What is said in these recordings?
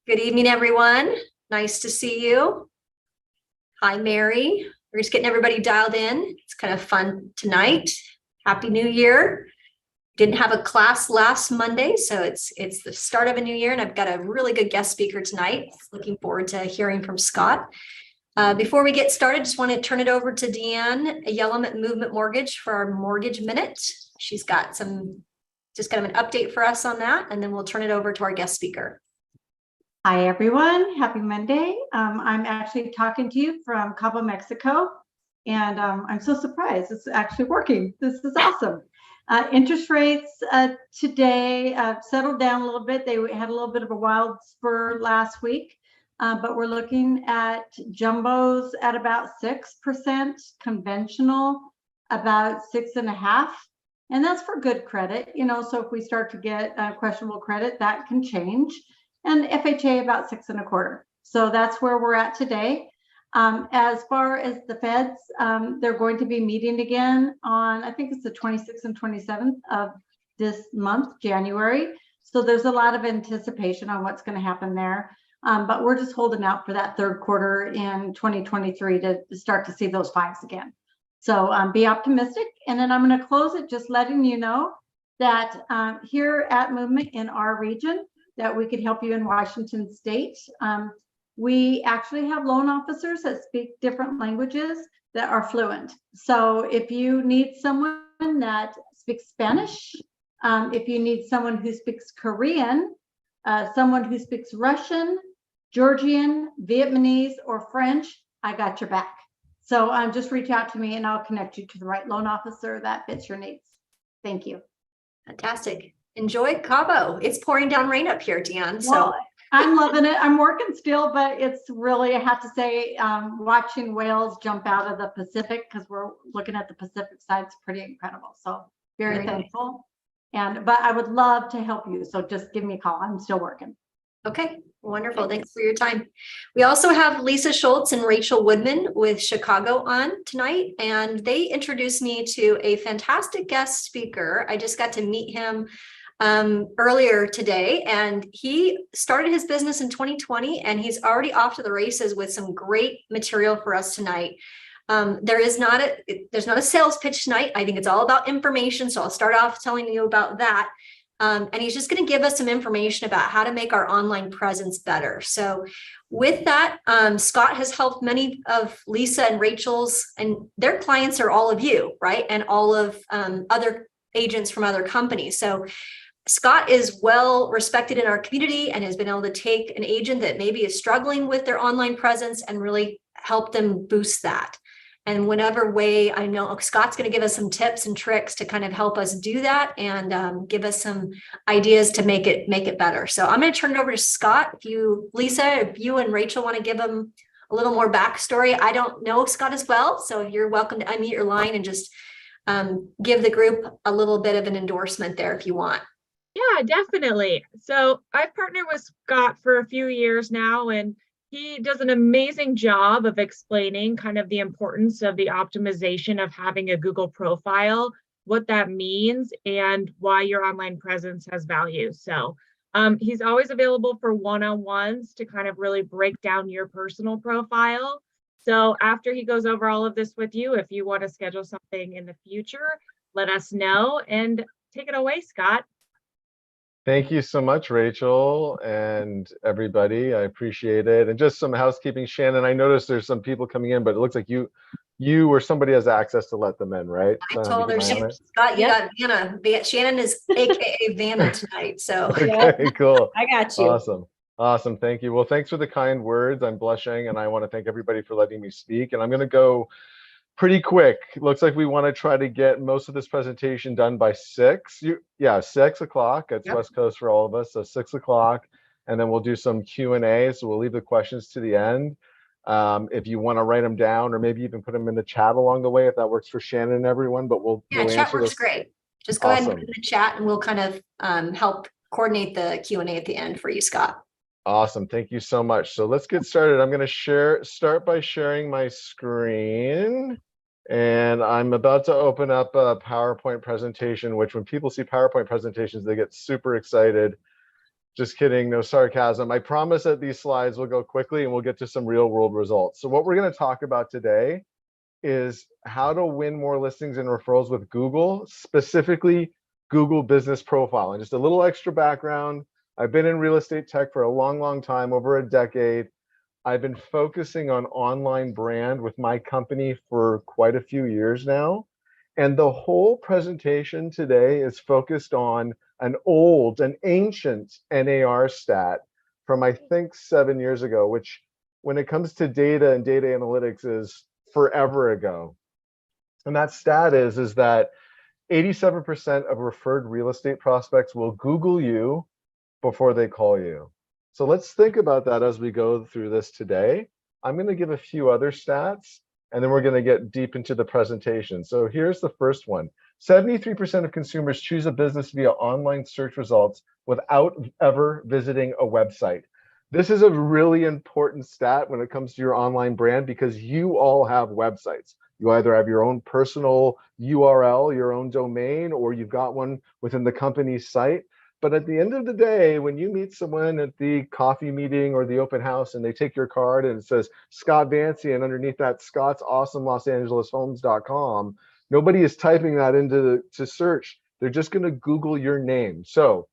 Good evening, everyone. Nice to see you. Hi, Mary. We're just getting everybody dialed in. It's kind of fun tonight. Happy New Year. Didn't have a class last Monday, so it's the start of a new year, and I've got a really good guest speaker tonight. Looking forward to hearing from Scott. Before we get started, just want to turn it over to Deanne Yellum at Movement Mortgage for our Mortgage Minute. She's got just kind of an update for us on that, and then we'll turn it over to our guest speaker. Hi, everyone. Happy Monday. I'm actually talking to you from Cabo, Mexico, and I'm so surprised it's actually working. This is awesome. Interest rates today settled down a little bit. They had a little bit of a wild spur last week, but we're looking at jumbos at about 6%, conventional about 6.5%, and that's for good credit. So if we start to get questionable credit, that can change. And FHA about 6.25%. So that's where we're at today. As far as the feds, they're going to be meeting again on, I think it's the 26th and 27th of this month, January. So there's a lot of anticipation on what's going to happen there. But we're just holding out for that third quarter in 2023 to start to see those fives again. So be optimistic. And then I'm going to close it just letting you know that here at Movement in our region, that we could help you in Washington State. We actually have loan officers that speak different languages that are fluent. So if you need someone that speaks Spanish, if you need someone who speaks Korean, someone who speaks Russian, Georgian, Vietnamese, or French, I got your back. So just reach out to me and I'll connect you to the right loan officer that fits your needs. Thank you. Fantastic. Enjoy Cabo. It's pouring down rain up here, Deanne. So well, I'm loving it. I'm working still, but it's really, I have to say, watching whales jump out of the Pacific, because we're looking at the Pacific side, it's pretty incredible. So very thankful. But I would love to help you. So just give me a call. I'm still working. Okay, wonderful. Thanks for your time. We also have Lisa Schultz and Rachel Woodman with Chicago on tonight, and they introduced me to a fantastic guest speaker. I just got to meet him earlier today, and he started his business in 2020, and he's already off to the races with some great material for us tonight. There's not a sales pitch tonight. I think it's all about information. So I'll start off telling you about that. And he's just going to give us some information about how to make our online presence better. So with that, Scott has helped many of Lisa and Rachel's, and their clients are all of you, right? And all of other agents from other companies. So Scott is well respected in our community and has been able to take an agent that maybe is struggling with their online presence and really help them boost that. And whatever way, I know Scott's going to give us some tips and tricks to kind of help us do that and give us some ideas to make it better. So I'm going to turn it over to Scott. Lisa, if you and Rachel want to give them a little more backstory. I don't know Scott as well, so you're welcome to unmute your line and just give the group a little bit of an endorsement there if you want. Yeah, definitely. So I've partnered with Scott for a few years now, and he does an amazing job of explaining kind of the importance of the optimization of having a Google profile, what that means, and why your online presence has value. So he's always available for one-on-ones to kind of really break down your personal profile. So after he goes over all of this with you, if you want to schedule something in the future, let us know, and take it away, Scott. Thank you so much, Rachel, and everybody. I appreciate it. And just some housekeeping, Shannon. I noticed there's some people coming in, but it looks like you or somebody has access to let them in, right? I told her, Scott, you got Vanna. Shannon is AKA Vanna tonight. So okay, cool. I got you. Awesome. Thank you. Well, thanks for the kind words. I'm blushing, and I want to thank everybody for letting me speak. And I'm going to go pretty quick. Looks like we want to try to get most of this presentation done by 6. 6 o'clock. That's West Coast for all of us. So 6 o'clock, and then we'll do some Q&A. So we'll leave the questions to the end. If you want to write them down, or maybe even put them in the chat along the way, if that works for Shannon and everyone. But we'll chat works great. Just go ahead and put it in the chat, and we'll kind of help coordinate the Q&A at the end for you, Scott. Awesome. Thank you so much. So let's get started. I'm going to start by sharing my screen. And I'm about to open up a PowerPoint presentation, which when people see PowerPoint presentations, they get super excited. Just kidding, no sarcasm. I promise that these slides will go quickly and we'll get to some real world results. So what we're going to talk about today is how to win more listings and referrals with Google, specifically Google Business Profile. And just a little extra background, I've been in real estate tech for a long time, over a decade. I've been focusing on online brand with my company for quite a few years now. And the whole presentation today is focused on an ancient NAR stat from I think 7 years ago, which when it comes to data and data analytics is forever ago. And that stat is that 87% of referred real estate prospects will Google you before they call you. So let's think about that as we go through this today. I'm going to give a few other stats, and then we're going to get deep into the presentation. So here's the first one. 73% of consumers choose a business via online search results without ever visiting a website. This is a really important stat when it comes to your online brand because you all have websites. You either have your own personal URL, your own domain, or you've got one within the company's site. But at the end of the day, when you meet someone at the coffee meeting or the open house and they take your card and it says Scott Vancea and underneath that Scott's Awesome Los Angeles Homes.com, nobody is typing that into search. They're just going to Google your name. So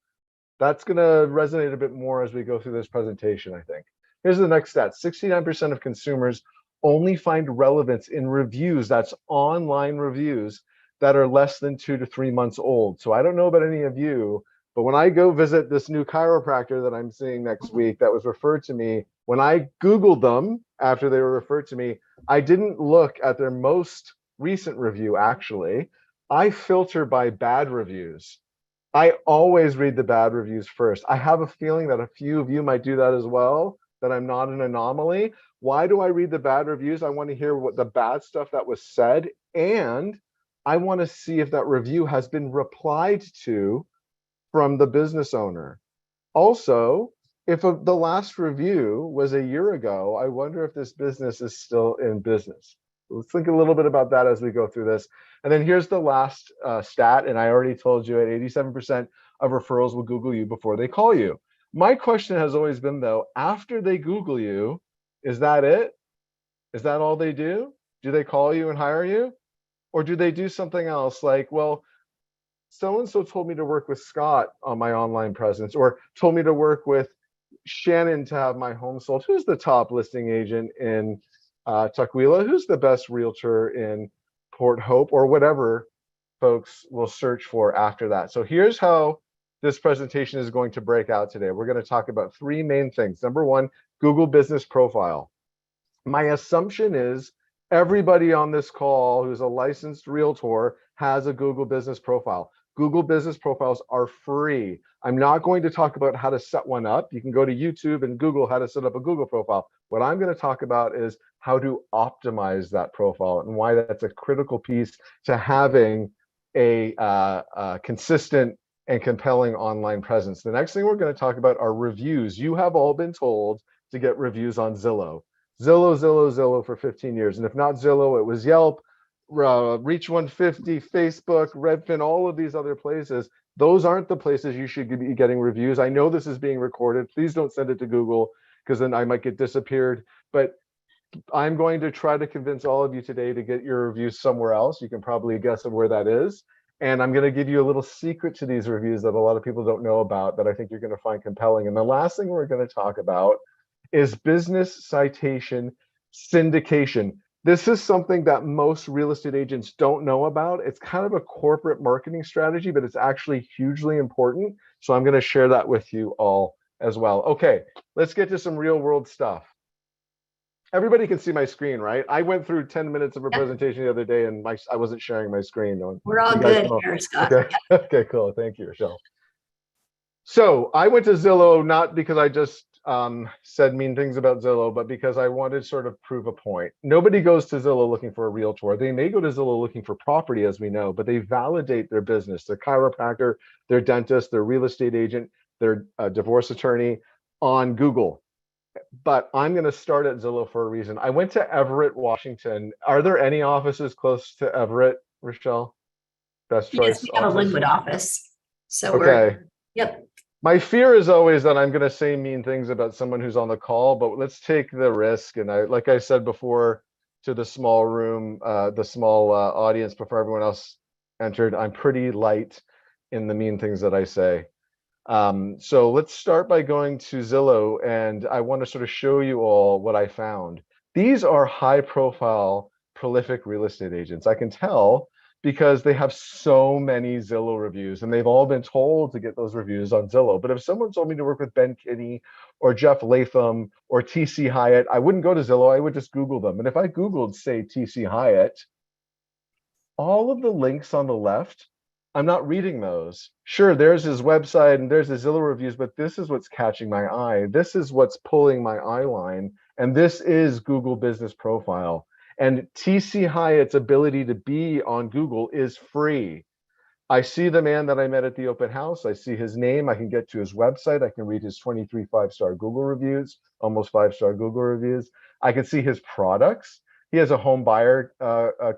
that's going to resonate a bit more as we go through this presentation, I think. Here's the next stat. 69% of consumers only find relevance in reviews, that's online reviews, that are less than 2 to 3 months old. So I don't know about any of you, but when I go visit this new chiropractor that I'm seeing next week that was referred to me, when I Googled them after they were referred to me, I didn't look at their most recent review, actually. I filter by bad reviews. I always read the bad reviews first. I have a feeling that a few of you might do that as well, that I'm not an anomaly. Why do I read the bad reviews? I want to hear what the bad stuff that was said, and I want to see if that review has been replied to from the business owner. Also, if the last review was a year ago, I wonder if this business is still in business. Let's think a little bit about that as we go through this. And then here's the last stat, and I already told you at 87% of referrals will Google you before they call you. My question has always been, though, after they Google you, is that it? Is that all they do? Do they call you and hire you? Or do they do something else like, well, so-and-so told me to work with Scott on my online presence, or told me to work with Shannon to have my home sold. Who's the top listing agent in Tukwila? Who's the best realtor in Port Hope, or whatever folks will search for after that? So here's how this presentation is going to break out today. We're going to talk about 3 main things. Number 1, Google Business Profile. My assumption is everybody on this call who's a licensed realtor has a Google Business Profile. Google Business Profiles are free. I'm not going to talk about how to set one up. You can go to YouTube and Google how to set up a Google profile. What I'm going to talk about is how to optimize that profile and why that's a critical piece to having a consistent and compelling online presence. The next thing we're going to talk about are reviews. You have all been told to get reviews on Zillow. Zillow for 15 years. And if not Zillow, it was Yelp, Reach 150, Facebook, Redfin, all of these other places. Those aren't the places you should be getting reviews. I know this is being recorded. Please don't send it to Google because then I might get disappeared. But I'm going to try to convince all of you today to get your reviews somewhere else. You can probably guess where that is. And I'm going to give you a little secret to these reviews that a lot of people don't know about that I think you're going to find compelling. And the last thing we're going to talk about is business citation syndication. This is something that most real estate agents don't know about. It's kind of a corporate marketing strategy, but it's actually hugely important. So I'm going to share that with you all as well. Okay, let's get to some real world stuff. Everybody can see my screen, right? I went through 10 minutes of a presentation the other day and I wasn't sharing my screen. We're all good here, Scott. Okay. Okay, cool. Thank you, Rochelle. So I went to Zillow not because I just said mean things about Zillow, but because I wanted to sort of prove a point. Nobody goes to Zillow looking for a realtor. They may go to Zillow looking for property, as we know, but they validate their business, their chiropractor, their dentist, their real estate agent, their divorce attorney on Google. But I'm going to start at Zillow for a reason. I went to Everett, Washington. Are there any offices close to Everett, Rochelle? Best choice. Yes, we have a Linwood office. So okay. Yep. My fear is always that I'm going to say mean things about someone who's on the call, but let's take the risk. And like I said before to the small room, the small audience before everyone else entered, I'm pretty light in the mean things that I say. So let's start by going to Zillow, and I want to sort of show you all what I found. These are high profile, prolific real estate agents. I can tell because they have so many Zillow reviews, and they've all been told to get those reviews on Zillow. But if someone told me to work with Ben Kinney or Jeff Latham or TC Hyatt, I wouldn't go to Zillow, I would just Google them. And if I Googled, say, TC Hyatt, all of the links on the left, I'm not reading those. Sure, there's his website and there's the Zillow reviews, but this is what's catching my eye. This is what's pulling my eye line. And this is Google Business Profile. And TC Hyatt's ability to be on Google is free. I see the man that I met at the open house. I see his name. I can get to his website. I can read his 23 5-star Google reviews, almost 5-star Google reviews. I can see his products. He has a home buyer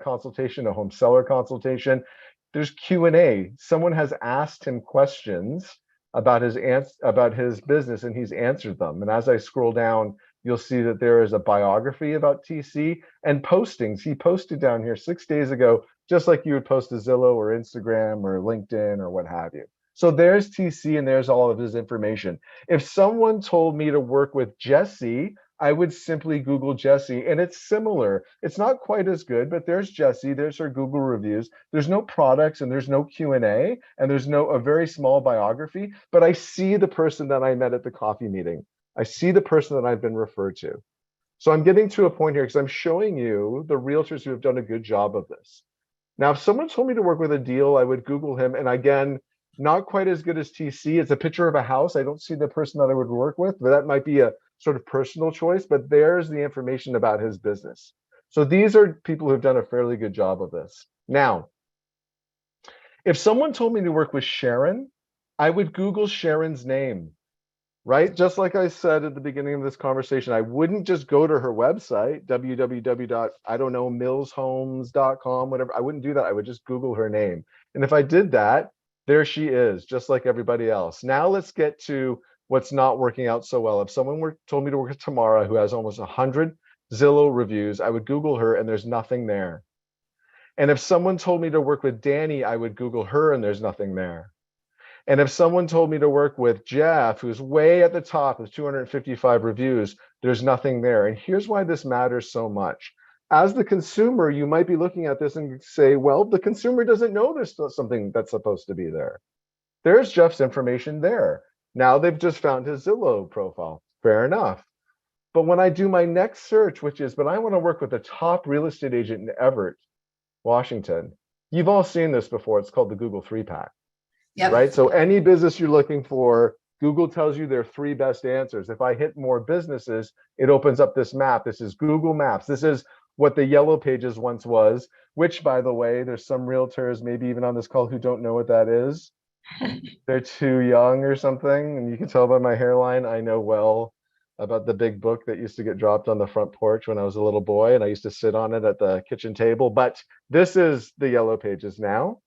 consultation, a home seller consultation. There's Q&A. Someone has asked him questions about his business, and he's answered them. And as I scroll down, you'll see that there is a biography about TC and postings. He posted down here 6 days ago, just like you would post to Zillow or Instagram or LinkedIn or what have you. So there's TC and there's all of his information. If someone told me to work with Jesse, I would simply Google Jesse, and it's similar. It's not quite as good, but there's Jesse, there's her Google reviews. There's no products and there's no Q&A and there's a very small biography, but I see the person that I met at the coffee meeting. I see the person that I've been referred to. So I'm getting to a point here because I'm showing you the realtors who have done a good job of this. Now, if someone told me to work with a deal, I would Google him. And again, not quite as good as TC. It's a picture of a house. I don't see the person that I would work with, but that might be a sort of personal choice, but there's the information about his business. So these are people who've done a fairly good job of this. Now, if someone told me to work with Sharon, I would Google Sharon's name, right? Just like I said at the beginning of this conversation, I wouldn't just go to her website, www.millshomes.com, whatever. I wouldn't do that. I would just Google her name. And if I did that, there she is, just like everybody else. Now let's get to what's not working out so well. If someone told me to work with Tamara, who has almost 100 Zillow reviews, I would Google her and there's nothing there. And if someone told me to work with Danny, I would Google her and there's nothing there. And if someone told me to work with Jeff, who's way at the top with 255 reviews, there's nothing there. And here's why this matters so much. As the consumer, you might be looking at this and say, well, the consumer doesn't know there's something that's supposed to be there. There's Jeff's information there. Now they've just found his Zillow profile. Fair enough. But when I do my next search, which is, but I want to work with the top real estate agent in Everett, Washington. You've all seen this before. It's called the Google 3-pack. Yep. Right? So any business you're looking for, Google tells you their 3 best answers. If I hit more businesses, it opens up this map. This is Google Maps. This is what the Yellow Pages once was, which, by the way, there's some realtors maybe even on this call who don't know what that is. They're too young or something. And you can tell by my hairline, I know well about the big book that used to get dropped on the front porch when I was a little boy, and I used to sit on it at the kitchen table. But this is the Yellow Pages now.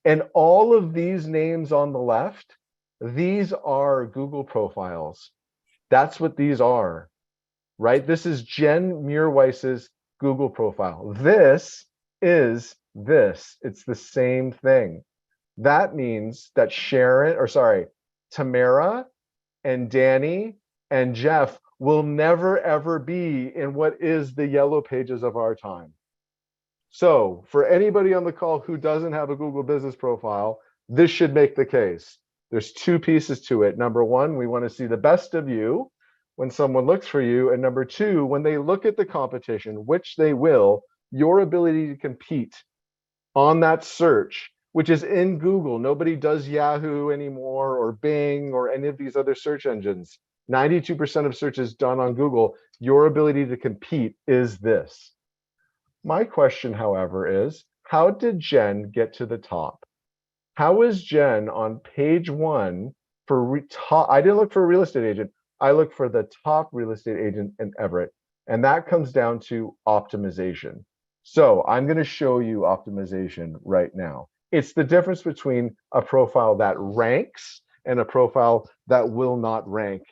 And all of these names on the left, these are Google profiles. That's what these are, right? This is Jen Muirweiss's Google profile. This is this. It's the same thing. That means that Tamara and Danny and Jeff will never, ever be in what is the Yellow Pages of our time. So for anybody on the call who doesn't have a Google business profile, this should make the case. There's 2 pieces to it. Number 1, we want to see the best of you when someone looks for you. And number 2, when they look at the competition, which they will, your ability to compete on that search, which is in Google. Nobody does Yahoo anymore or Bing or any of these other search engines. 92% of search is done on Google. Your ability to compete is this. My question, however, is how did Jen get to the top? How is Jen on page 1 for top? I didn't look for a real estate agent. I looked for the top real estate agent in Everett. And that comes down to optimization. So I'm going to show you optimization right now. It's the difference between a profile that ranks and a profile that will not rank.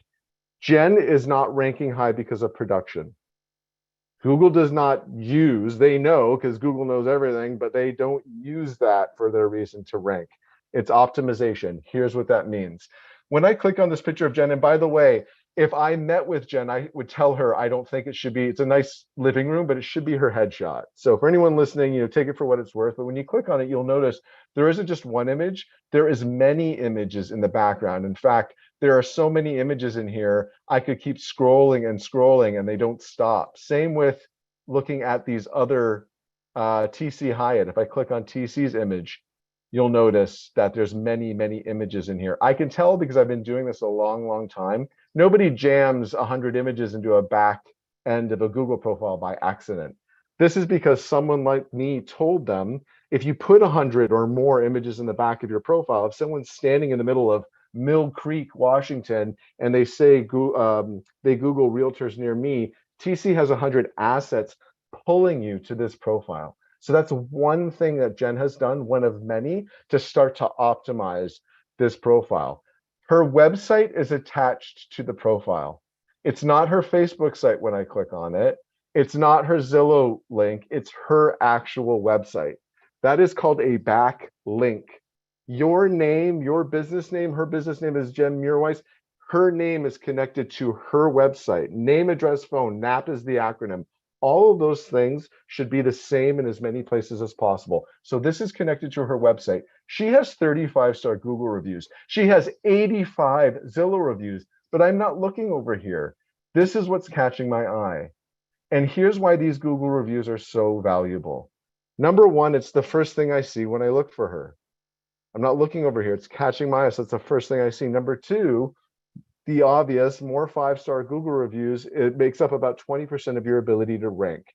Jen is not ranking high because of production. Google does not use, they know because Google knows everything, but they don't use that for their reason to rank. It's optimization. Here's what that means. When I click on this picture of Jen, and by the way, if I met with Jen, I would tell her I don't think it should be, it's a nice living room, but it should be her headshot. So for anyone listening, take it for what it's worth. But when you click on it, you'll notice there isn't just one image, there is many images in the background. In fact, there are so many images in here, I could keep scrolling and scrolling and they don't stop. Same with looking at these other TC Hyatt. If I click on TC's image, you'll notice that there's many, many images in here. I can tell because I've been doing this a long, long time. Nobody jams 100 images into a back end of a Google profile by accident. This is because someone like me told them, if you put 100 or more images in the back of your profile, if someone's standing in the middle of Mill Creek, Washington, and they say they Google realtors near me, TC has 100 assets pulling you to this profile. So that's one thing that Jen has done, one of many, to start to optimize this profile. Her website is attached to the profile. It's not her Facebook site when I click on it. It's not her Zillow link. It's her actual website. That is called a backlink. Your name, your business name, her business name is Jen Muirweiss. Her name is connected to her website. Name, address, phone, NAP is the acronym. All of those things should be the same in as many places as possible. So this is connected to her website. She has 35-star Google reviews. She has 85 Zillow reviews, but I'm not looking over here. This is what's catching my eye. And here's why these Google reviews are so valuable. Number one, it's the first thing I see when I look for her. I'm not looking over here. It's catching my eye. So it's the first thing I see. Number two, the obvious, more 5-star Google reviews, it makes up about 20% of your ability to rank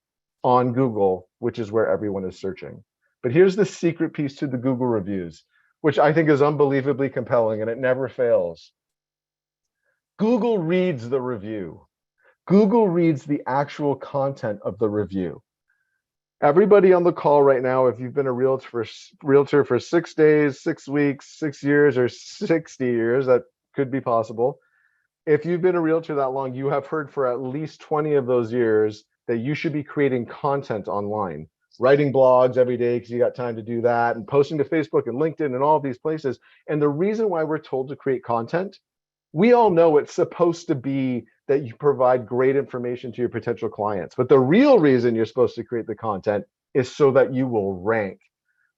on Google, which is where everyone is searching. But here's the secret piece to the Google reviews, which I think is unbelievably compelling, and it never fails. Google reads the review. Google reads the actual content of the review. Everybody on the call right now, if you've been a realtor for 6 days, 6 weeks, 6 years, or 60 years, that could be possible. If you've been a realtor that long, you have heard for at least 20 of those years that you should be creating content online, writing blogs every day because you got time to do that, and posting to Facebook and LinkedIn and all of these places. And the reason why we're told to create content, we all know it's supposed to be that you provide great information to your potential clients. But the real reason you're supposed to create the content is so that you will rank.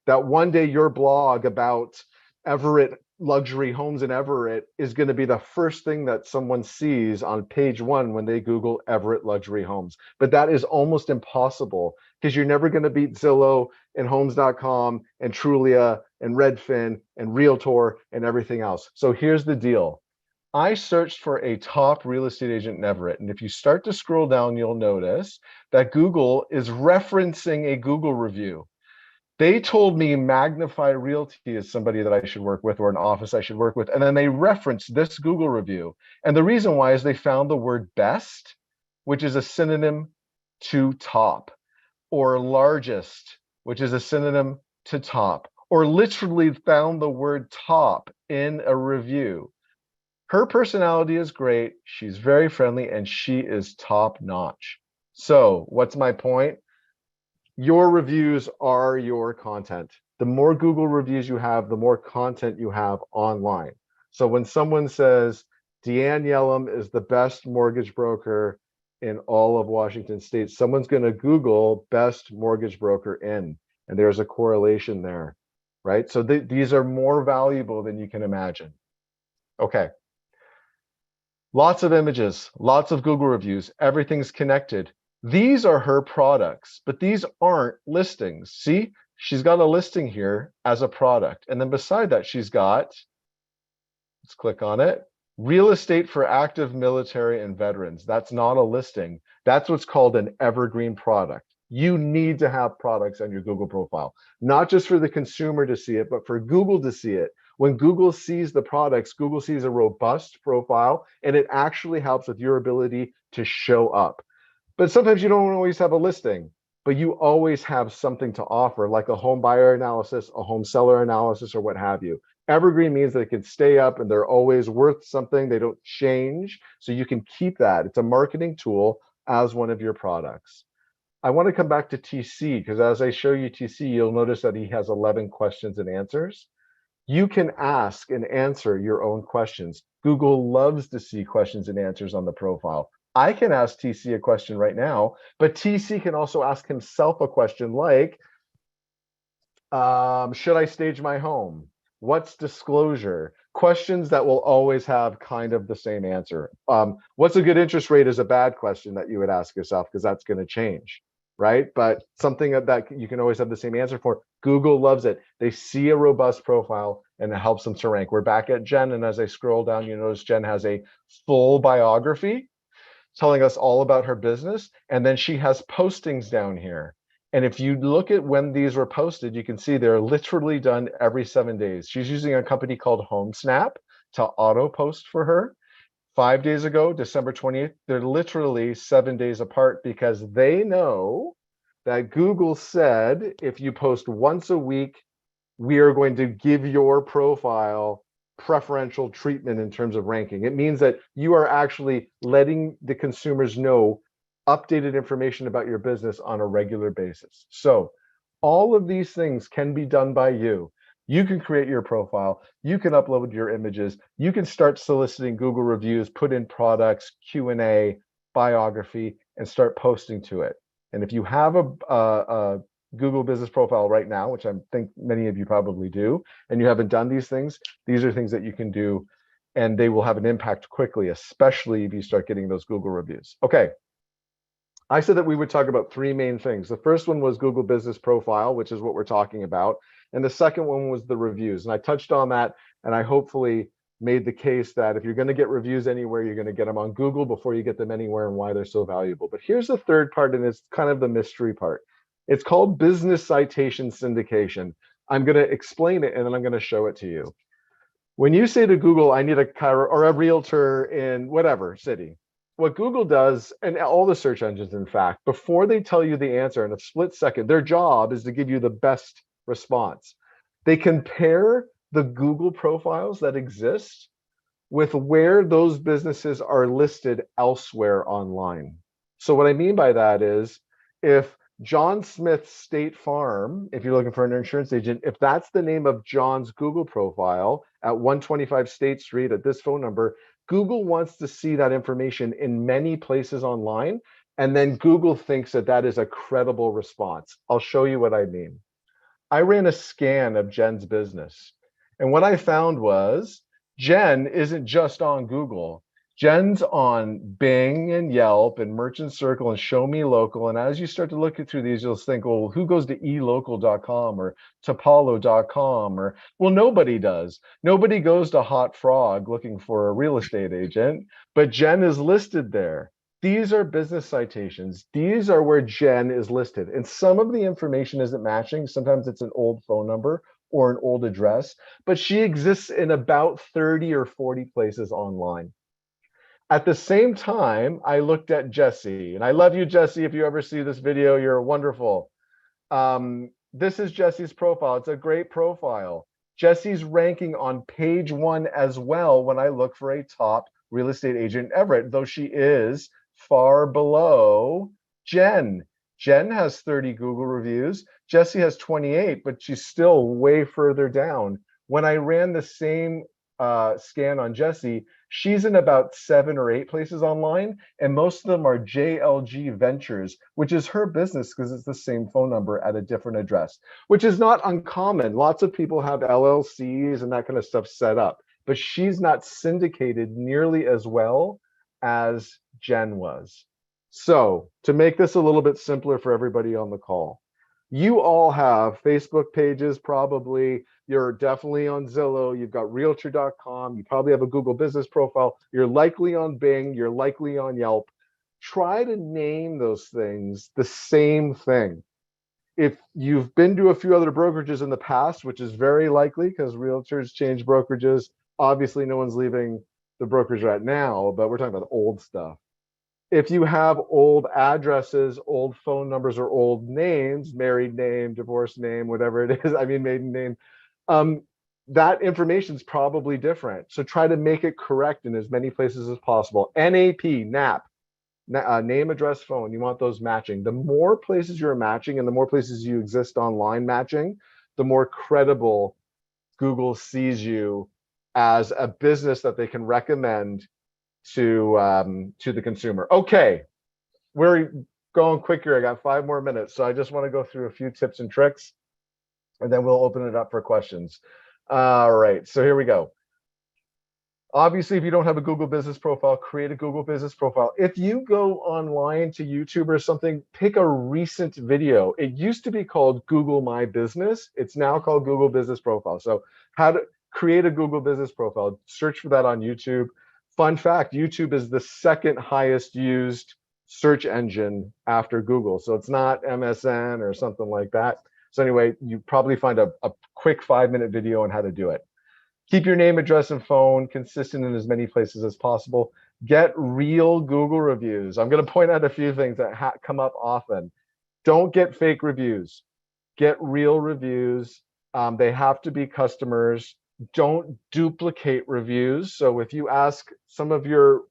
That one day your blog about Everett luxury homes in Everett is going to be the first thing that someone sees on page 1 when they Google Everett luxury homes. But that is almost impossible because you're never going to beat Zillow and Homes.com and Trulia and Redfin and Realtor and everything else. So here's the deal. I searched for a top real estate agent in Everett. And if you start to scroll down, you'll notice that Google is referencing a Google review. They told me Magnify Realty is somebody that I should work with or an office I should work with. And then they referenced this Google review. And the reason why is they found the word best, which is a synonym to top, or largest, which is a synonym to top, or literally found the word top in a review. Her personality is great. She's very friendly and she is top notch. So what's my point? Your reviews are your content. The more Google reviews you have, the more content you have online. So when someone says, Deanne Yellum is the best mortgage broker in all of Washington state, someone's going to Google best mortgage broker in, and there's a correlation there, right? So these are more valuable than you can imagine. Okay. Lots of images, lots of Google reviews, everything's connected. These are her products, but these aren't listings. See, she's got a listing here as a product. And then beside that, she's got, let's click on it, real estate for active military and veterans. That's not a listing. That's what's called an evergreen product. You need to have products on your Google profile, not just for the consumer to see it, but for Google to see it. When Google sees the products, Google sees a robust profile, and it actually helps with your ability to show up. But sometimes you don't always have a listing, but you always have something to offer, like a home buyer analysis, a home seller analysis, or what have you. Evergreen means they can stay up and they're always worth something. They don't change. So you can keep that. It's a marketing tool as one of your products. I want to come back to TC because as I show you TC, you'll notice that he has 11 questions and answers. You can ask and answer your own questions. Google loves to see questions and answers on the profile. I can ask TC a question right now, but TC can also ask himself a question like, should I stage my home? What's disclosure? Questions that will always have kind of the same answer. What's a good interest rate is a bad question that you would ask yourself because that's going to change, right? But something that you can always have the same answer for. Google loves it. They see a robust profile and it helps them to rank. We're back at Jen, and as I scroll down, you notice Jen has a full biography telling us all about her business, and then she has postings down here. And if you look at when these were posted, you can see they're literally done every 7 days. She's using a company called HomeSnap to auto post for her. 5 days ago, December 28th, they're literally 7 days apart because they know that Google said, if you post once a week, we are going to give your profile preferential treatment in terms of ranking. It means that you are actually letting the consumers know updated information about your business on a regular basis. So all of these things can be done by you. You can create your profile, you can upload your images, you can start soliciting Google reviews, put in products, Q&A, biography, and start posting to it. And if you have a Google business profile right now, which I think many of you probably do, and you haven't done these things are things that you can do, and they will have an impact quickly, especially if you start getting those Google reviews. Okay. I said that we would talk about three main things. The first one was Google Business Profile, which is what we're talking about. And the second one was the reviews. And I touched on that, and I hopefully made the case that if you're going to get reviews anywhere, you're going to get them on Google before you get them anywhere and why they're so valuable. But here's the third part, and it's kind of the mystery part. It's called business citation syndication. I'm going to explain it, and then I'm going to show it to you. When you say to Google, I need a chiro or a realtor in whatever city, what Google does, and all the search engines, in fact, before they tell you the answer in a split second, their job is to give you the best response. They compare the Google profiles that exist with where those businesses are listed elsewhere online. So what I mean by that is, if John Smith State Farm, if you're looking for an insurance agent, if that's the name of John's Google profile at 125 State Street at this phone number, Google wants to see that information in many places online, and then Google thinks that that is a credible response. I'll show you what I mean. I ran a scan of Jen's business, and what I found was Jen isn't just on Google. Jen's on Bing and Yelp and Merchant Circle and Show Me Local. And as you start to look through these, you'll think, well, who goes to elocal.com or Topalo.com? Or, well, nobody does. Nobody goes to Hot Frog looking for a real estate agent, but Jen is listed there. These are business citations. These are where Jen is listed. And some of the information isn't matching. Sometimes it's an old phone number or an old address, but she exists in about 30 or 40 places online. At the same time, I looked at Jesse, and I love you, Jesse. If you ever see this video, you're wonderful. This is Jesse's profile. It's a great profile. Jesse's ranking on page 1 as well when I look for a top real estate agent in Everett, though she is far below Jen. Jen has 30 Google reviews. Jesse has 28, but she's still way further down. When I ran the same scan on Jesse, she's in about 7 or 8 places online, and most of them are JLG Ventures, which is her business because it's the same phone number at a different address, which is not uncommon. Lots of people have LLCs and that kind of stuff set up, but she's not syndicated nearly as well as Jen was. So to make this a little bit simpler for everybody on the call, you all have Facebook pages, probably. You're definitely on Zillow. You've got realtor.com. You probably have a Google business profile. You're likely on Bing. You're likely on Yelp. Try to name those things the same thing. If you've been to a few other brokerages in the past, which is very likely because realtors change brokerages, obviously no one's leaving the brokerage right now, but we're talking about old stuff. If you have old addresses, old phone numbers, or old names, married name, divorced name, whatever it is, I mean, maiden name, that information is probably different. So try to make it correct in as many places as possible. NAP, NAP, name, address, phone. You want those matching. The more places you're matching and the more places you exist online matching, the more credible Google sees you as a business that they can recommend to the consumer. Okay, we're going quick here. I got 5 more minutes, so I just want to go through a few tips and tricks, and then we'll open it up for questions. All right, so here we go. Obviously, if you don't have a Google business profile, create a Google business profile. If you go online to YouTube or something, pick a recent video. It used to be called Google My Business. It's now called Google Business Profile. So how to create a Google business profile, search for that on YouTube. Fun fact, YouTube is the second highest used search engine after Google. So it's not MSN or something like that. So anyway, you probably find a quick 5-minute video on how to do it. Keep your name, address, and phone consistent in as many places as possible. Get real Google reviews. I'm going to point out a few things that come up often. Don't get fake reviews. Get real reviews. They have to be customers. Don't duplicate reviews. So if you ask some of your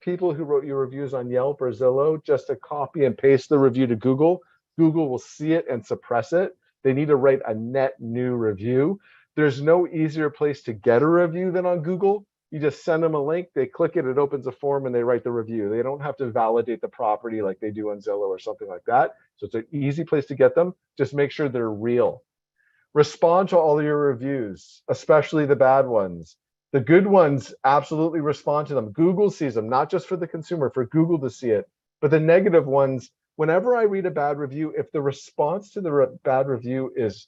people who wrote your reviews on Yelp or Zillow just to copy and paste the review to Google, Google will see it and suppress it. They need to write a net new review. There's no easier place to get a review than on Google. You just send them a link, they click it, it opens a form, and they write the review. They don't have to validate the property like they do on Zillow or something like that. So it's an easy place to get them. Just make sure they're real. Respond to all your reviews, especially the bad ones. The good ones, absolutely respond to them. Google sees them, not just for the consumer, for Google to see it. But the negative ones, whenever I read a bad review, if the response to the bad review is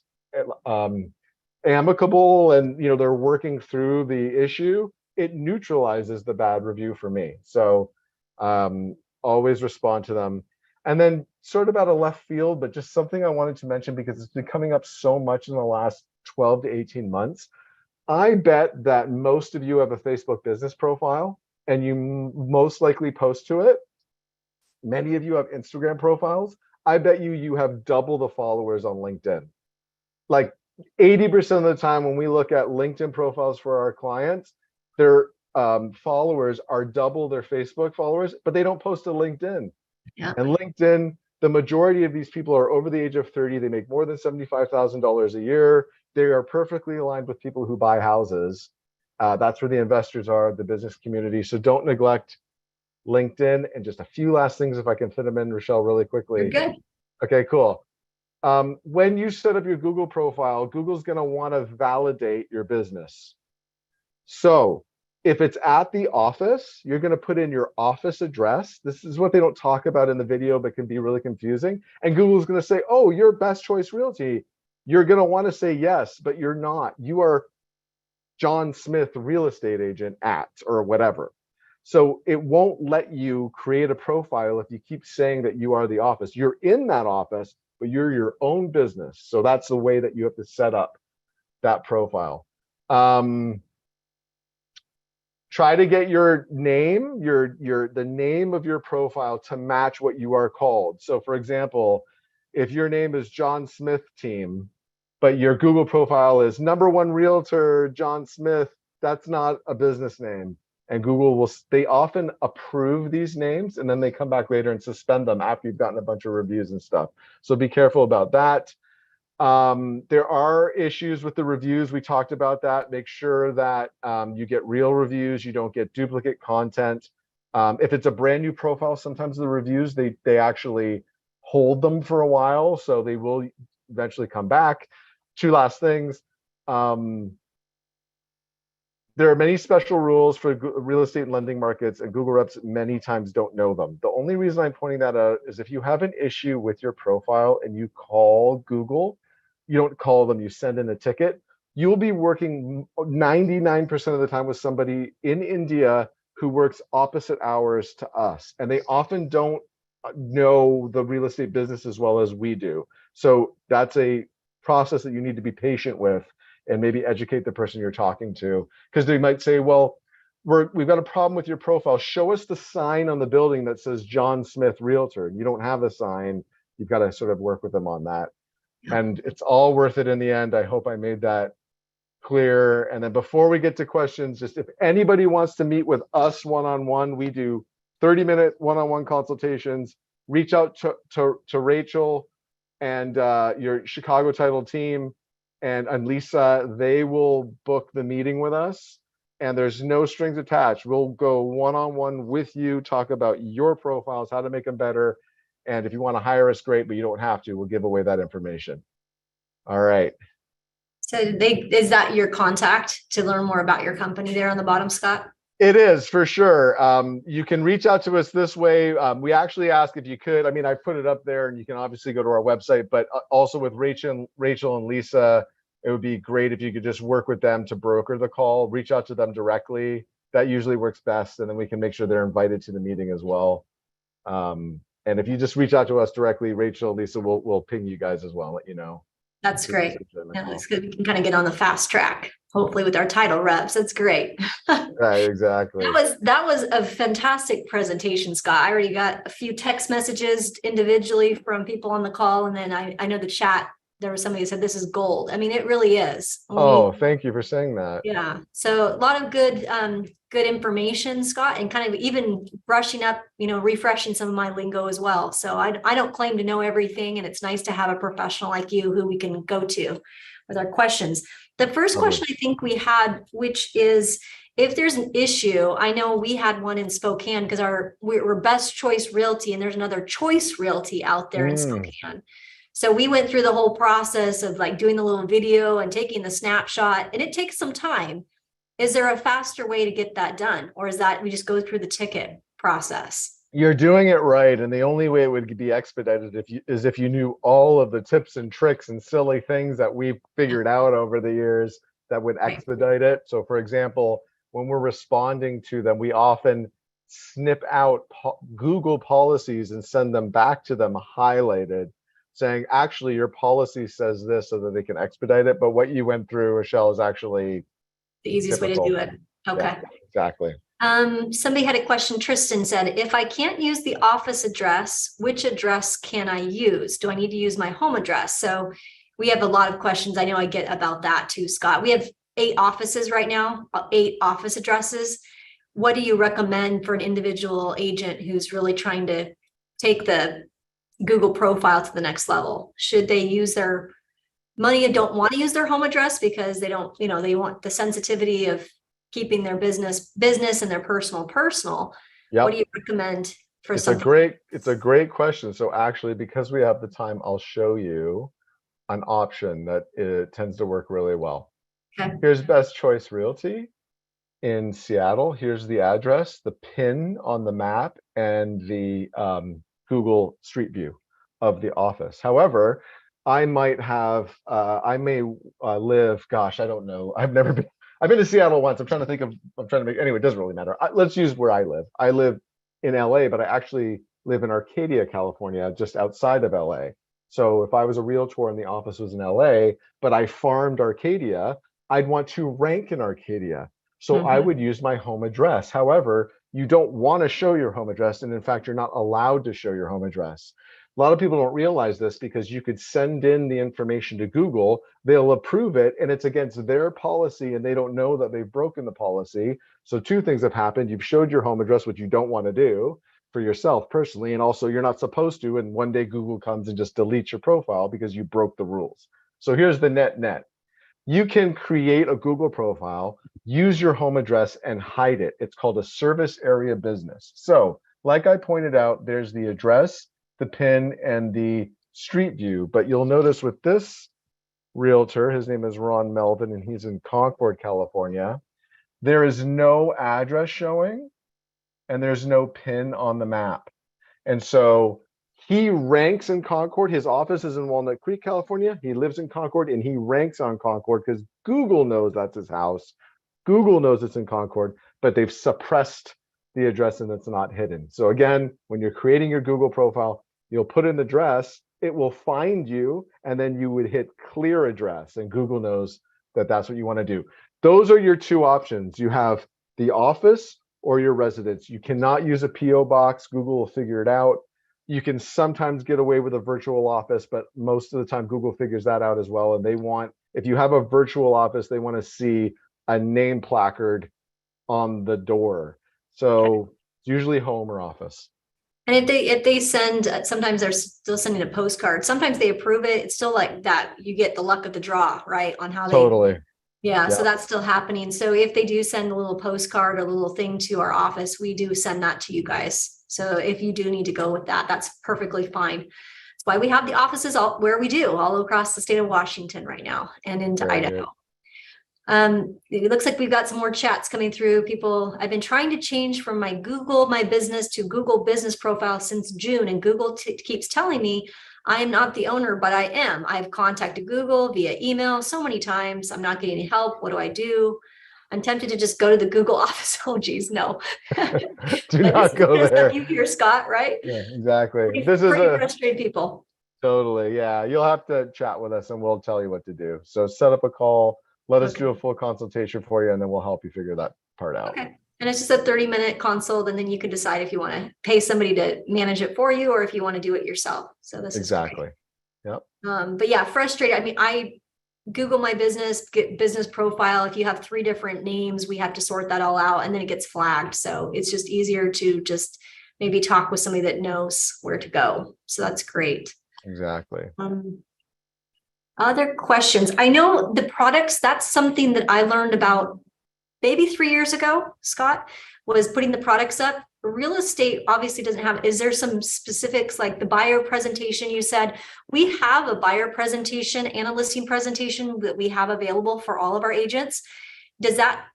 amicable and they're working through the issue, it neutralizes the bad review for me. So always respond to them. And then sort of out of left field, but just something I wanted to mention because it's been coming up so much in the last 12 to 18 months. I bet that most of you have a Facebook business profile and you most likely post to it. Many of you have Instagram profiles. I bet you have double the followers on LinkedIn. Like 80% of the time when we look at LinkedIn profiles for our clients, their followers are double their Facebook followers, but they don't post to LinkedIn. Yeah. And LinkedIn, the majority of these people are over the age of 30. They make more than $75,000 a year. They are perfectly aligned with people who buy houses. That's where the investors are, the business community. So don't neglect LinkedIn. And just a few last things, if I can fit them in, Rochelle, really quickly. You're good. Okay, cool. When you set up your Google profile, Google's going to want to validate your business. So if it's at the office, you're going to put in your office address. This is what they don't talk about in the video, but can be really confusing. And Google's going to say, oh, you're Best Choice Realty. You're going to want to say yes, but you're not. You are John Smith real estate agent at, or whatever. So it won't let you create a profile if you keep saying that you are the office. You're in that office, but you're your own business. So that's the way that you have to set up that profile. Try to get your name, the name of your profile to match what you are called. So for example, if your name is John Smith Team, but your Google profile is #1 Realtor John Smith, that's not a business name. And Google will, they often approve these names and then they come back later and suspend them after you've gotten a bunch of reviews and stuff. So be careful about that. There are issues with the reviews. We talked about that. Make sure that you get real reviews. You don't get duplicate content. If it's a brand new profile, sometimes the reviews, they actually hold them for a while. So they will eventually come back. 2 last things. There are many special rules for real estate and lending markets, and Google reps many times don't know them. The only reason I'm pointing that out is if you have an issue with your profile and you call Google, you don't call them, you send in a ticket, you'll be working 99% of the time with somebody in India who works opposite hours to us. And they often don't know the real estate business as well as we do. So that's a process that you need to be patient with and maybe educate the person you're talking to, because they might say, well, we've got a problem with your profile. Show us the sign on the building that says John Smith Realtor. You don't have the sign. You've got to sort of work with them on that. And it's all worth it in the end. I hope I made that clear. And then before we get to questions, just if anybody wants to meet with us one-on-one, we do 30-minute one-on-one consultations. Reach out to Rachel and your Chicago title team and Lisa. They will book the meeting with us, and there's no strings attached. We'll go one-on-one with you, talk about your profiles, how to make them better. And if you want to hire us, great, but you don't have to. We'll give away that information. All right. So is that your contact to learn more about your company there on the bottom, Scott? It is, for sure. You can reach out to us this way. We actually ask if you could. I mean, I put it up there, and you can obviously go to our website, but also with Rachel and Lisa, it would be great if you could just work with them to broker the call. Reach out to them directly. That usually works best, and then we can make sure they're invited to the meeting as well. And if you just reach out to us directly, Rachel, Lisa, we'll ping you guys as well, let you know. That's great. Yeah, that's good. We can kind of get on the fast track, hopefully, with our title reps. That's great. Right, exactly. That was a fantastic presentation, Scott. I already got a few text messages individually from people on the call, and then I know the chat. There was somebody who said this is gold. I mean, it really is. Thank you for saying that. Yeah. So a lot of good information, Scott, and kind of even brushing up, refreshing some of my lingo as well. So I don't claim to know everything, and it's nice to have a professional like you who we can go to with our questions. The first question I think we had, which is, if there's an issue, I know we had one in Spokane because we're Best Choice Realty, and there's another Choice Realty out there in Spokane. So we went through the whole process of like doing the little video and taking the snapshot, and it takes some time. Is there a faster way to get that done? Or is that we just go through the ticket process? You're doing it right. And the only way it would be expedited is if you knew all of the tips and tricks and silly things that we've figured out over the years that would expedite it. So for example, when we're responding to them, we often snip out Google policies and send them back to them highlighted, saying, actually, your policy says this, so that they can expedite it. But what you went through, Rochelle, is actually the easiest way to do it. Okay. Yeah, exactly. Somebody had a question. Tristan said, if I can't use the office address, which address can I use? Do I need to use my home address? So we have a lot of questions. I know I get about that too, Scott. We have 8 offices right now, 8 office addresses. What do you recommend for an individual agent who's really trying to take the Google profile to the next level? Should they use their money and don't want to use their home address because they don't, they want the sensitivity of keeping their business and their personal? Yep. What do you recommend for something? It's a great question. So actually, because we have the time, I'll show you an option that it tends to work really well. Okay. Here's Best Choice Realty in Seattle. Here's the address, the pin on the map, and the Google Street View of the office. However, I may live, gosh, I don't know. I've been to Seattle once. Anyway, it doesn't really matter. Let's use where I live. I live in LA, but I actually live in Arcadia, California, just outside of LA. So if I was a realtor and the office was in LA, but I farmed Arcadia, I'd want to rank in Arcadia. So I would use my home address. However, you don't want to show your home address. And in fact, you're not allowed to show your home address. A lot of people don't realize this because you could send in the information to Google, they'll approve it, and it's against their policy, and they don't know that they've broken the policy. So 2 things have happened. You've showed your home address, which you don't want to do for yourself personally, and also you're not supposed to, and one day Google comes and just deletes your profile because you broke the rules. So here's the net. You can create a Google profile, use your home address, and hide it. It's called a service area business. So like I pointed out, there's the address, the pin, and the street view. But you'll notice with this realtor, his name is Ron Melvin, and he's in Concord, California, there is no address showing, and there's no pin on the map. And so he ranks in Concord. His office is in Walnut Creek, California. He lives in Concord, and he ranks on Concord because Google knows that's his house. Google knows it's in Concord, but they've suppressed the address and it's not hidden. So again, when you're creating your Google profile, you'll put in the address, it will find you, and then you would hit clear address, and Google knows that that's what you want to do. Those are your 2 options. You have the office or your residence. You cannot use a PO box. Google will figure it out. You can sometimes get away with a virtual office, but most of the time Google figures that out as well, and they want If you have a virtual office, they want to see a name placard on the door. So it's usually home or office. And if they send, sometimes they're still sending a postcard. Sometimes they approve it. It's still like that. You get the luck of the draw, right? On how they. Totally. Yeah. So Yeah. that's still happening. So if they do send a little postcard or a little thing to our office, we do send that to you guys. So if you do need to go with that, that's perfectly fine. That's why we have the offices all where we do, all across the state of Washington right now and into Very Idaho. good. It looks like we've got some more chats coming through. People, I've been trying to change from my Google My Business to Google Business Profile since June, and Google keeps telling me I am not the owner, but I am. I've contacted Google via email so many times. I'm not getting any help. What do I do? I'm tempted to just go to the Google office. Oh, geez, no. Do not go there. You hear, Scott, right? Yeah, exactly. Pretty, This is pretty frustrated people. totally, yeah. You'll have to chat with us and we'll tell you what to do. So set up a call, let us do a full consultation for you, and then we'll help you figure that part out. Okay. And it's just a 30-minute consult, and then you can decide if you want to pay somebody to manage it for you or if you want to do it yourself. So this Exactly. Yep. But yeah, frustrated. I mean, I Google My Business, get business profile. If you have 3 different names, we have to sort that all out, and then it gets flagged. So it's just easier to just maybe talk with somebody that knows where to go. So that's great. Exactly. Other questions? I know the products, that's something that I learned about maybe 3 years ago, Scott, was putting the products up. Real estate obviously doesn't have, is there some specifics like the buyer presentation you said? We have a buyer presentation and a listing presentation that we have available for all of our agents. Is that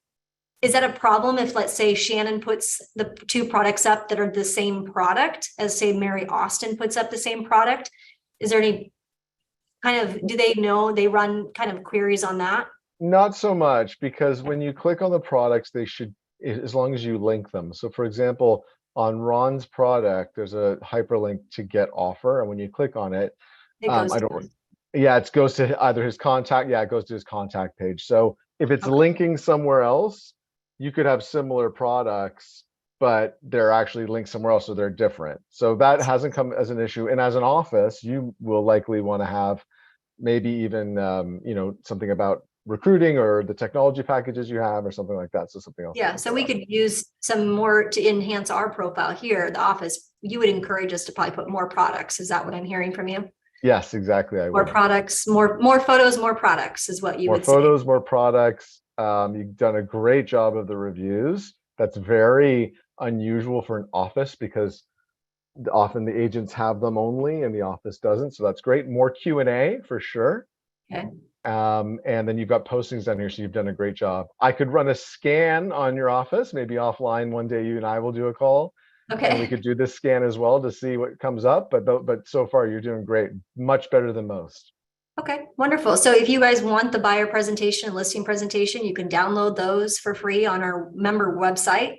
a problem if, let's say, Shannon puts the 2 products up that are the same product as, say, Mary Austin puts up the same product? Is there any kind of, do they know, they run kind of queries on that? Not so much, because when you click on the products, they should, as long as you link them. So for example, on Ron's product, there's a hyperlink to get offer. And when you click on it, it goes to either his contact. Yeah, it goes to his contact page. So if it's linking somewhere else, you could have similar products, but they're actually linked somewhere else, so they're different. So that hasn't come as an issue. And as an office, you will likely want to have maybe even something about recruiting or the technology packages you have or something like that. So something else. Yeah, so we could use some more to enhance our profile here at the office. You would encourage us to probably put more products. Is that what I'm hearing from you? Yes, exactly. More products, more photos, more products is what you would say. More photos, more products. You've done a great job of the reviews. That's very unusual for an office because often the agents have them only and the office doesn't. So that's great. More Q&A for sure. Okay. And then you've got postings down here, so you've done a great job. I could run a scan on your office, maybe offline one day. You and I will do a call. Okay. And we could do this scan as well to see what comes up. But so far, you're doing great, much better than most. Okay, wonderful. So if you guys want the buyer presentation and listing presentation, you can download those for free on our member website.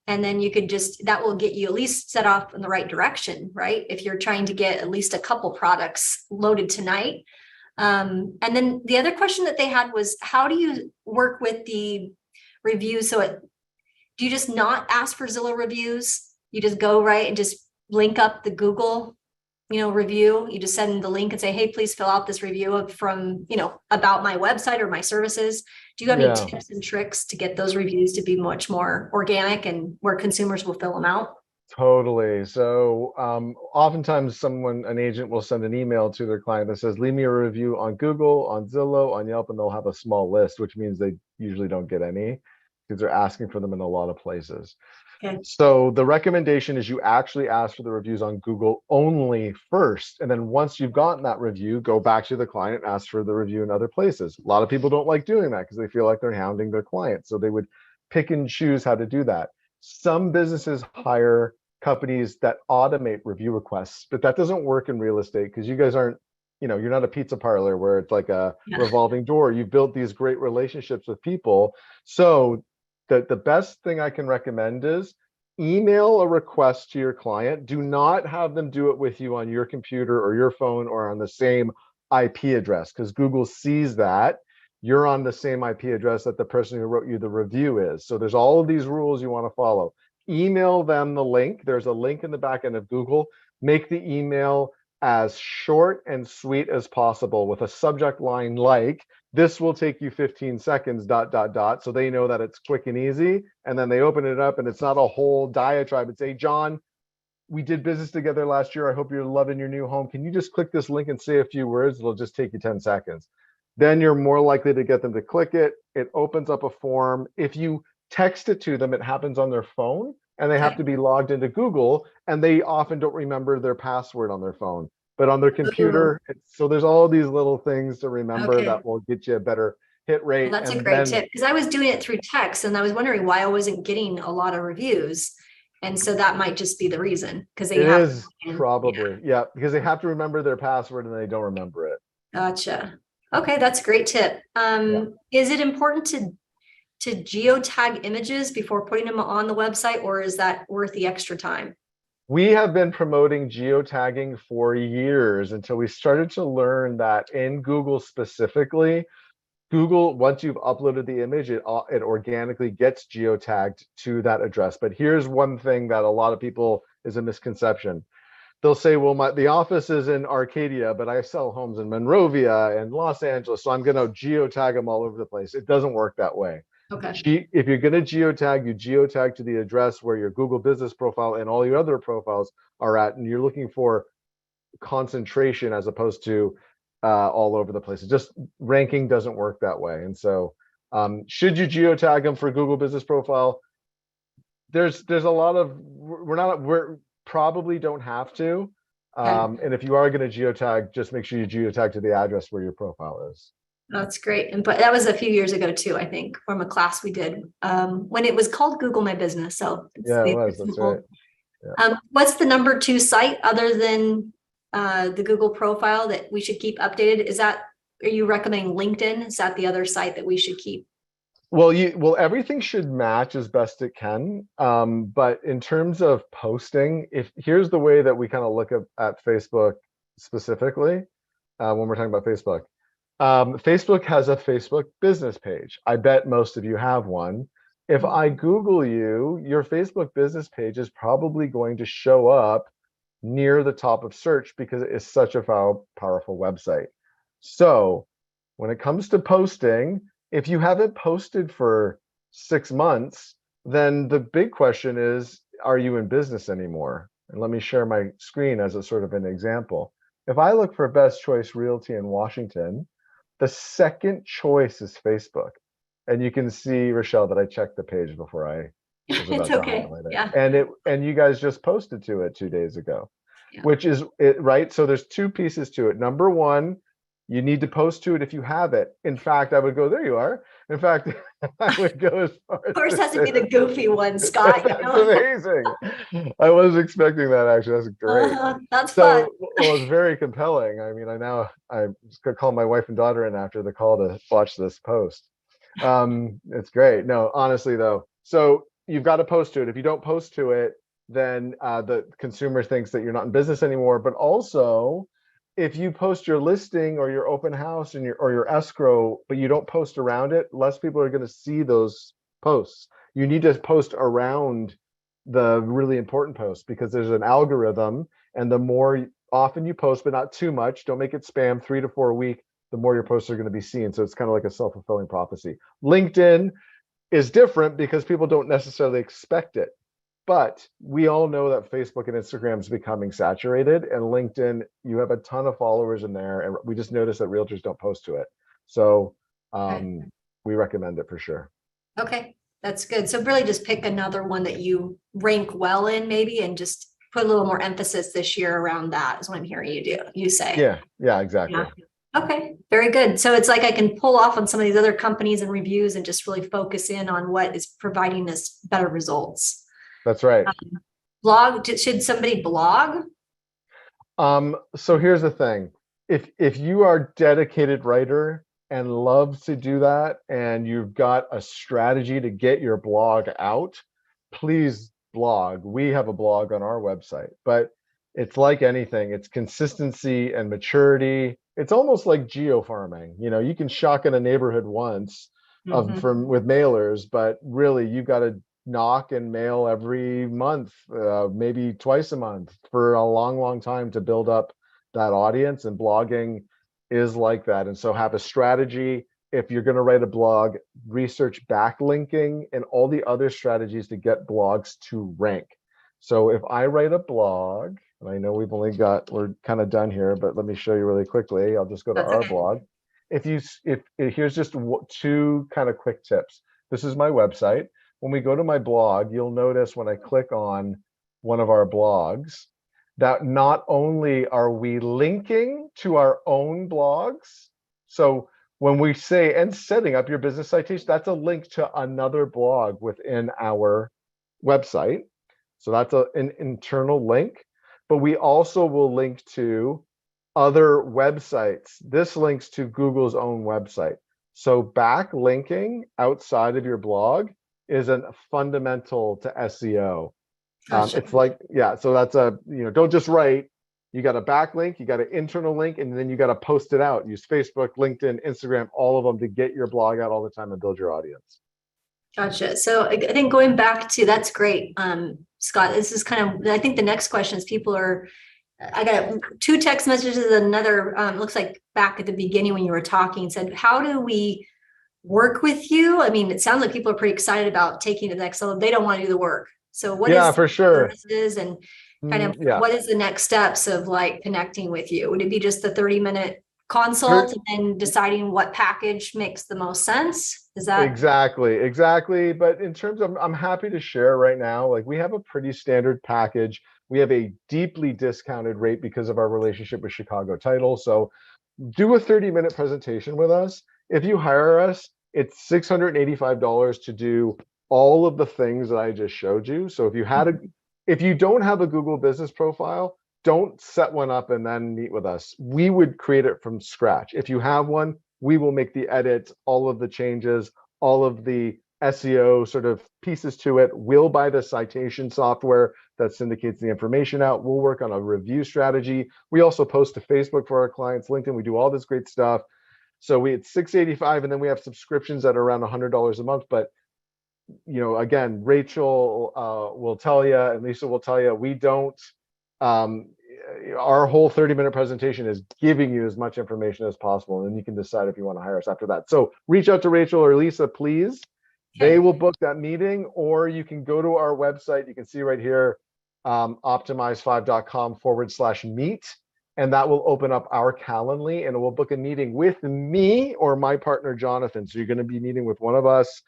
And then you could that will get you at least set off in the right direction, right? If you're trying to get at least a couple products loaded tonight. And then the other question that they had was, how do you work with the reviews? So do you just not ask for Zillow reviews? You just go right and just link up the Google, review. You just send the link and say, hey, please fill out this review from, about my website or my services. Do you have any tips and tricks to get those reviews to be much more organic and where consumers will fill them out? Totally. So oftentimes an agent will send an email to their client that says, leave me a review on Google, on Zillow, on Yelp, and they'll have a small list, which means they usually don't get any because they're asking for them in a lot of places. Okay. So the recommendation is you actually ask for the reviews on Google only first. And then once you've gotten that review, go back to the client and ask for the review in other places. A lot of people don't like doing that because they feel like they're hounding their clients. So they would pick and choose how to do that. Some businesses hire companies that automate review requests, but that doesn't work in real estate because you guys aren't, you're not a pizza parlor where it's like a revolving door. You've built these great relationships with people. So the best thing I can recommend is email a request to your client. Do not have them do it with you on your computer or your phone or on the same IP address because Google sees that you're on the same IP address that the person who wrote you the review is. So there's all of these rules you want to follow. Email them the link. There's a link in the back end of Google. Make the email as short and sweet as possible with a subject line like, this will take you 15 seconds, ... So they know that it's quick and easy. And then they open it up and it's not a whole diatribe. It's, hey, John, we did business together last year. I hope you're loving your new home. Can you just click this link and say a few words? It'll just take you 10 seconds. Then you're more likely to get them to click it. It opens up a form. If you text it to them, it happens on their phone and they have to be logged into Google, and they often don't remember their password on their phone, but on their computer. So there's all these little things to remember that will get you a better hit rate. Well, that's a great tip, because I was doing it through text and I was wondering why I wasn't getting a lot of reviews. And so that might just be the reason, because they probably, yeah, because they have to remember their password and they don't remember it. Gotcha. Okay, that's a great tip. Is it important to geotag images before putting them on the website, or is that worth the extra time? We have been promoting geotagging for years until we started to learn that in Google specifically, Google, once you've uploaded the image, it organically gets geotagged to that address. But here's one thing that a lot of people is a misconception. They'll say, well, the office is in Arcadia, but I sell homes in Monrovia and Los Angeles, so I'm going to geotag them all over the place. It doesn't work that way. Okay. If you're going to geotag, you geotag to the address where your Google business profile and all your other profiles are at, and you're looking for concentration as opposed to all over the place. It just, ranking doesn't work that way. And so should you geotag them for Google business profile? There's a lot of, we're probably don't have to. And if you are going to geotag, just make sure you geotag to the address where your profile is. That's great. And but that was a few years ago too, I think, from a class we did when it was called Google My Business. So yeah, it was. That's right. Yeah. What's the number 2 site other than the Google profile that we should keep updated? Are you recommending LinkedIn? Is that the other site that we should keep? Well, everything should match as best it can. But in terms of posting, here's the way that we kind of look at Facebook specifically when we're talking about Facebook. Facebook has a Facebook business page. I bet most of you have one. If I Google you, your Facebook business page is probably going to show up near the top of search because it is such a powerful website. So when it comes to posting, if you haven't posted for 6 months, then the big question is, are you in business anymore? And let me share my screen as a sort of an example. If I look for Best Choice Realty in Washington, the second choice is Facebook. And you can see, Rochelle, that I checked the page before I was about to highlight it. Yeah. And you guys just posted to it 2 days ago, which is it, right? So there's 2 pieces to it. Number one, you need to post to it if you have it. In fact, I would go, there you are. In fact, I would go as far as. Of course, has to be the goofy one, Scott. That's amazing. I wasn't expecting that, actually. That's great. That's fun. Well, it's very compelling. I mean, I could call my wife and daughter in after the call to watch this post. It's great. No, honestly, though. So you've got to post to it. If you don't post to it, then the consumer thinks that you're not in business anymore. But also, if you post your listing or your open house and your escrow, but you don't post around it, less people are going to see those posts. You need to post around the really important posts because there's an algorithm, and the more often you post, but not too much, don't make it spam, 3 to 4 a week, the more your posts are going to be seen. So it's kind of like a self-fulfilling prophecy. LinkedIn is different because people don't necessarily expect it. But we all know that Facebook and Instagram is becoming saturated, and LinkedIn, you have a ton of followers in there, and we just noticed that realtors don't post to it. So we recommend it for sure. Okay, that's good. So really just pick another one that you rank well in maybe, and just put a little more emphasis this year around that is what I'm hearing you say. Yeah, exactly. Yeah. Okay, very good. So it's like I can pull off on some of these other companies and reviews and just really focus in on what is providing us better results. That's right. Blog, should somebody blog? So here's the thing. If you are a dedicated writer and love to do that, and you've got a strategy to get your blog out, please blog. We have a blog on our website, but it's like anything. It's consistency and maturity. It's almost like geo-farming. You can shotgun a neighborhood once with mailers, but really you got to knock and mail every month, maybe twice a month for a long time to build up that audience, and blogging is like that. And so have a strategy. If you're going to write a blog, research backlinking and all the other strategies to get blogs to rank. So if I write a blog, and I know we're kind of done here, but let me show you really quickly. I'll just go to That's our okay. blog. Here's just two kind of quick tips. This is my website. When we go to my blog, you'll notice when I click on one of our blogs that not only are we linking to our own blogs, so when we say, and setting up your business citation, that's a link to another blog within our website. So that's an internal link, but we also will link to other websites. This links to Google's own website. So backlinking outside of your blog is a fundamental to SEO. Gotcha. It's like, yeah, so that's don't just write. You got a backlink, you got an internal link, and then you got to post it out. Use Facebook, LinkedIn, Instagram, all of them to get your blog out all the time and build your audience. Gotcha. So I think going back to, that's great. Scott, this is kind of, I think the next question is I got 2 text messages, another, looks like back at the beginning when you were talking, said, how do we work with you? I mean, it sounds like people are pretty excited about taking the next level. They don't want to do the work. So what is for sure. Services and kind of what is the next steps of like connecting with you? Would it be just the 30-minute consult and then deciding what package makes the most sense? Is that exactly? But in terms of, I'm happy to share right now, like we have a pretty standard package. We have a deeply discounted rate because of our relationship with Chicago Title. So do a 30-minute presentation with us. If you hire us, it's $685 to do all of the things that I just showed you. So if you don't have a Google business profile, don't set one up and then meet with us. We would create it from scratch. If you have one, we will make the edits, all of the changes, all of the SEO sort of pieces to it. We'll buy the citation software that syndicates the information out. We'll work on a review strategy. We also post to Facebook for our clients, LinkedIn. We do all this great stuff. So it's $685, and then we have subscriptions that are around $100 a month. But again, Rachel will tell you, and Lisa will tell you, we don't. Our whole 30-minute presentation is giving you as much information as possible, and then you can decide if you want to hire us after that. So reach out to Rachel or Lisa, please. Okay. They will book that meeting, or you can go to our website. You can see right here, optimize5.com/meet, and that will open up our Calendly, and it will book a meeting with me or my partner, Jonathan. So you're going to be meeting with one of us.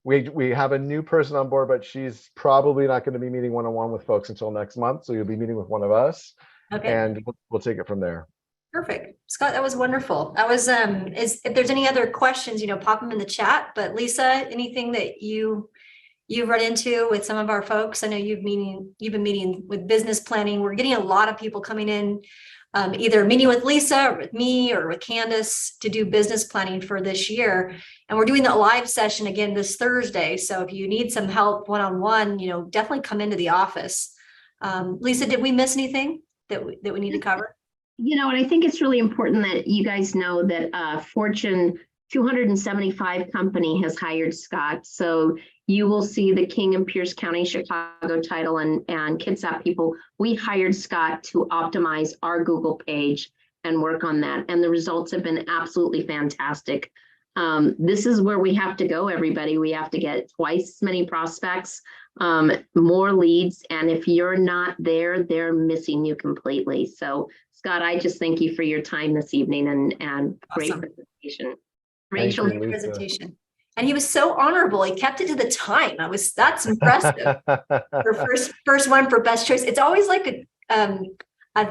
We have a new person on board, but she's probably not going to be meeting one-on-one with folks until next month. So you'll be meeting with one of us, and we'll take it from there. Perfect. Scott, that was wonderful. That was, if there's any other questions, pop them in the chat. But Lisa, anything that you've run into with some of our folks? I know you've been meeting with business planning. We're getting a lot of people coming in, either meeting with Lisa or with me or with Candace to do business planning for this year. And we're doing the live session again this Thursday. So if you need some help one-on-one, definitely come into the office. Lisa, did we miss anything that we need to cover? And I think it's really important that you guys know that Fortune 275 company has hired Scott. So you will see the King and Pierce County, Chicago Title and Kitsap people. We hired Scott to optimize our Google page and work on that. And the results have been absolutely fantastic. This is where we have to go, everybody. We have to get twice as many prospects, more leads. And if you're not there, they're missing you completely. So Scott, I just thank you for your time this evening and great presentation. Rachel, presentation. And he was so honorable. He kept it to the time. That's impressive. For first one for best choice. It's always like a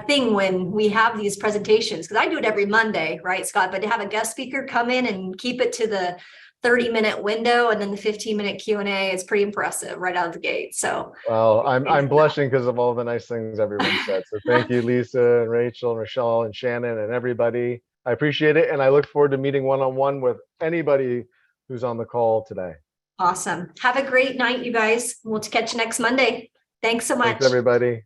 thing when we have these presentations, because I do it every Monday, right, Scott? But to have a guest speaker come in and keep it to the 30-minute window and then the 15-minute Q&A is pretty impressive right out of the gate. So, well, I'm blushing because of all the nice things everyone said. So thank you, Lisa and Rachel and Rochelle and Shannon and everybody. I appreciate it, and I look forward to meeting one-on-one with anybody who's on the call today. Awesome. Have a great night, you guys. We'll catch you next Monday. Thanks so much. Thanks, everybody.